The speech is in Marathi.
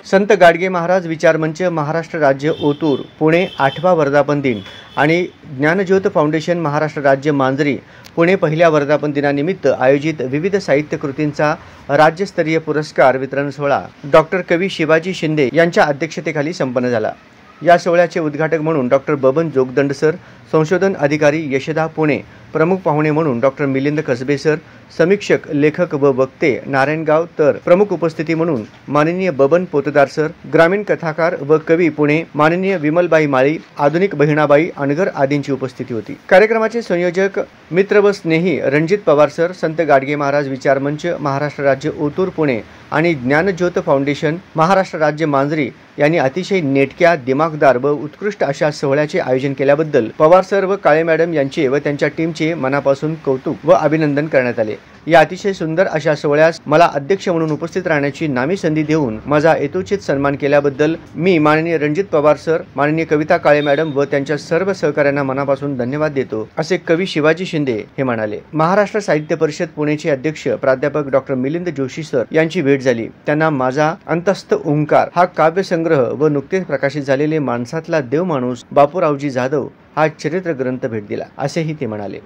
संत गाडगे महाराज विचारमंच, महाराष्ट्र राज्य ओतूर, पुणे 8वा वर्धापन दिन आणि ज्ञानज्योत फाउंडेशन, महाराष्ट्र राज्य मांजरी, पुणे पहिल्या वर्धापन दिनानिमित्त आयोजित विविध साहित्य कृतींचा राज्यस्तरीय पुरस्कार वितरण सोहळा डॉक्टर कवी शिवाजी शिंदे यांच्या अध्यक्षतेखाली संपन्न झाला। या सोहळ्याचे उद्घाटक म्हणून डॉक्टर बबन जोगदंड सर, संशोधन अधिकारी यशदा पुणे, प्रमुख पाहुणे म्हणून डॉक्टर मिलिंद कसबे सर, समीक्षक, लेखक व वक्ते नारायणगाव, तर प्रमुख उपस्थिती म्हणून माननीय बबन पोतदार सर, ग्रामीण कथाकार व कवी पुणे माननीय विमलबाई माळी, आधुनिक बहिणाबाई अनगर आदींची उपस्थिती होती। कार्यक्रमाचे संयोजक, मित्र व स्नेही रणजित पवार सर, संत गाडगे महाराज विचारमंच, महाराष्ट्र राज्य ओतूर पुणे आणि ज्ञानज्योत फाउंडेशन, महाराष्ट्र राज्य मांजरी यांनी अतिशय नेटक्या, दिमागदार व उत्कृष्ट अशा सोहळ्याचे आयोजन केल्याबद्दल पवार सर व काळे मॅडम यांचे व त्यांच्या टीमचे मनापासून कौतुक व अभिनंदन करण्यात आले। या अतिशय सुंदर अशा सोहळ्यास मला अध्यक्ष म्हणून उपस्थित राहण्याची नामी संधी देऊन माझा यथोचित सन्मान केल्याबद्दल मी माननीय रणजित पवार सर, माननीय कविता काळे मॅडम व त्यांच्या सर्व सहकाऱ्यांना मनापासून धन्यवाद देतो, असे कवी शिवाजी शिंदे हे म्हणाले। महाराष्ट्र साहित्य परिषद पुणेचे अध्यक्ष प्राध्यापक डॉक्टर मिलिंद जोशी सर यांची भेट झाली। त्यांना माझा अंतस्थ ओंकार हा काव्यसंग्रह व नुकतेच प्रकाशित झालेले माणसातला देव माणूस बापूरावजी जाधव हा चरित्र ग्रंथ भेट दिला, असेही ते म्हणाले।